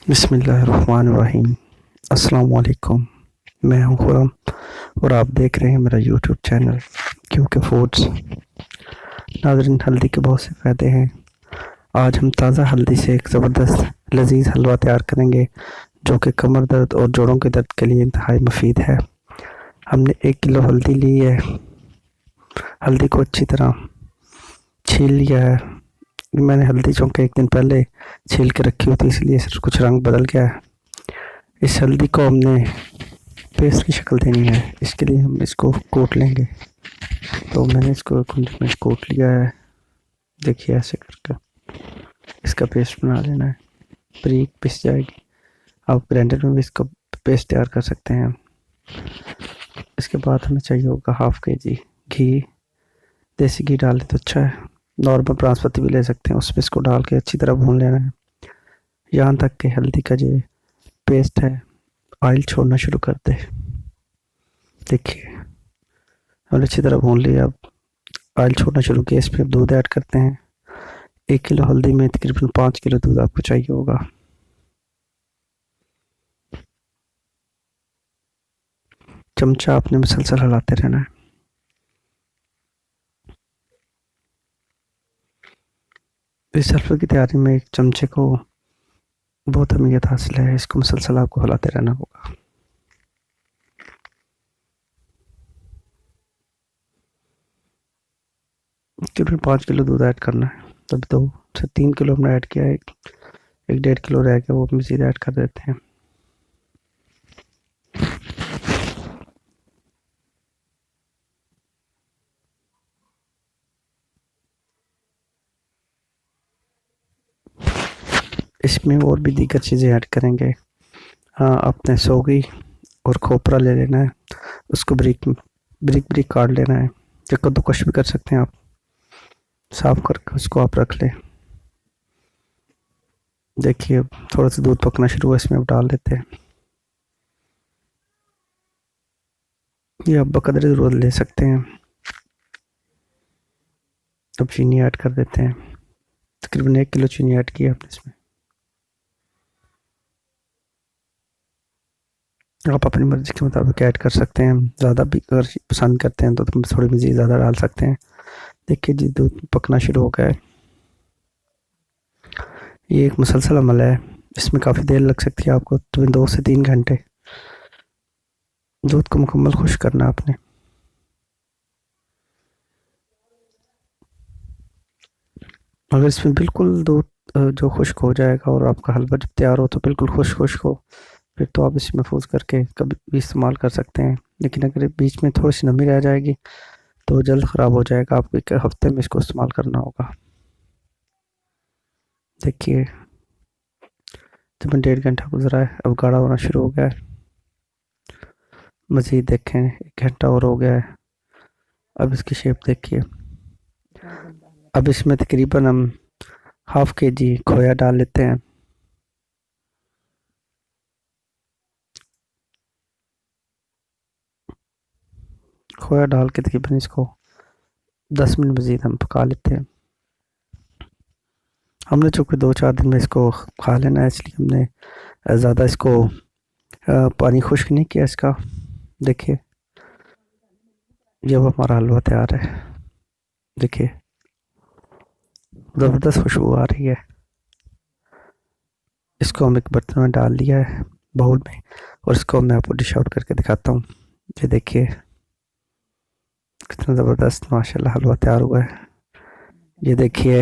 बिस्मिल्लाहिर्रहमानिर्रहीम। अस्सलाम वालेकुम। मैं हूं खुरम और आप देख रहे हैं मेरा यूट्यूब चैनल क्योंकि फूड्स। नाज़रीन, हल्दी के बहुत से फ़ायदे हैं। आज हम ताज़ा हल्दी से एक ज़बरदस्त लजीज हलवा तैयार करेंगे जो कि कमर दर्द और जोड़ों के दर्द के लिए इंतहाई मुफीद है। हमने 1 किलो हल्दी ली है। हल्दी को अच्छी तरह छील लिया है। मैंने हल्दी चूँकि एक दिन पहले छील के रखी हुई थी, इसलिए कुछ रंग बदल गया है। इस हल्दी को हमने पेस्ट की शक्ल देनी है, इसके लिए हम इसको कूट लेंगे। तो मैंने इसको कुंडे में कूट लिया है। देखिए, ऐसे करके इसका पेस्ट बना लेना है, बारीक पिस जाएगी। आप ग्राइंडर में भी इसका पेस्ट तैयार कर सकते हैं। इसके बाद हमें चाहिए होगा हाफ के-जी घी। देसी घी डालें तो अच्छा है, नॉर्मल बासमती भी ले सकते हैं। उसमें इसको डाल के अच्छी तरह भून लेना है यहाँ तक कि हल्दी का जो पेस्ट है ऑयल छोड़ना शुरू कर दे। देखिए, हमने अच्छी तरह भून लिया। अब ऑयल छोड़ना शुरू किया। इसमें दूध ऐड करते हैं। 1 किलो हल्दी में तकरीबन 5 किलो दूध आपको चाहिए होगा। चमचा आपने मुसलसल हिलाते रहना है। इस हलवे की तैयारी में एक चमचे को बहुत अहमियत हासिल है। इसको मुसलसल आपको हिलाते रहना होगा। तकरीबन 5 किलो दूध ऐड करना है। तब 2 से 3 किलो हमने ऐड किया है। एक 1.5 किलो रह गया, वो मज़ीद ऐड कर देते हैं। इसमें और भी दीगर चीज़ें ऐड करेंगे। हाँ, आपने सोगी और खोपरा ले लेना है, उसको ब्रिक ब्रिक ब्रिक काट लेना है। या कद्दूकश भी कर सकते हैं आप। साफ करके उसको आप रख लें। देखिए, अब थोड़ा सा दूध पकना शुरू हुआ, इसमें अब डाल देते हैं। ये आप बकदर ज़रूरत ले सकते हैं। अब चीनी ऐड कर देते हैं। तकरीबन 1 किलो चीनी ऐड की आपने इसमें। आप अपनी मर्ज़ी के मुताबिक ऐड कर सकते हैं। ज़्यादा भी अगर पसंद करते हैं तो थोड़ी मज़ीद ज़्यादा डाल सकते हैं। देखिए जी, दूध पकना शुरू हो गया है। ये एक मुसलसल अमल है, इसमें काफ़ी देर लग सकती है आपको, तो 2 से 3 घंटे। दूध को मुकम्मल खुश्क करना आपने। अगर इसमें बिल्कुल दूध जो खुश्क हो जाएगा और आपका हलवा जब तैयार हो तो बिल्कुल खुश्क खुश्क हो, फिर तो आप इसे महफूज करके कभी भी इस्तेमाल कर सकते हैं। लेकिन अगर बीच में थोड़ी सी नमी रह जाएगी तो जल्द ख़राब हो जाएगा। आपको 1 हफ्ते में इसको इस्तेमाल करना होगा। देखिए, तकरीबन 1.5 घंटा गुजरा है, अब गाढ़ा होना शुरू हो गया है। मज़ीद देखें, 1 घंटा और हो गया है। अब इसकी शेप देखिए। अब इसमें तकरीबन हम हाफ के-जी खोया डाल लेते हैं। खोया डाल के तकरीबन इसको 10 मिनट मज़ीद हम पका लेते हैं। हमने चूँकि 2-4 दिन में इसको खा लेना है, इसलिए हमने ज़्यादा इसको पानी खुश्क नहीं किया इसका। देखिए, जब हमारा हलवा तैयार है, देखिए ज़बरदस्त खुशबू आ रही है। इसको हम एक बर्तन में डाल लिया है, बाउल में, और इसको मैं आपको डिश आउट करके दिखाता हूँ। ये देखिए कितना ज़बरदस्त माशाल्लाह हलवा तैयार हुआ है। ये देखिए,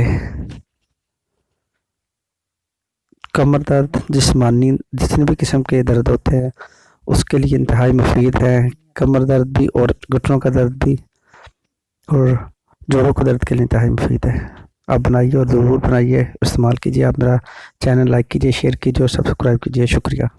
कमर दर्द, जिस्मानी जितने भी किस्म के दर्द होते हैं उसके लिए इंतहाई मुफीद है। कमर दर्द भी और घुटनों का दर्द भी और जोड़ों के दर्द के लिए इंतहाई मुफीद है। आप बनाइए और ज़रूर बनाइए, इस्तेमाल कीजिए। आप मेरा चैनल लाइक कीजिए, शेयर कीजिए और सब्सक्राइब कीजिए। शुक्रिया।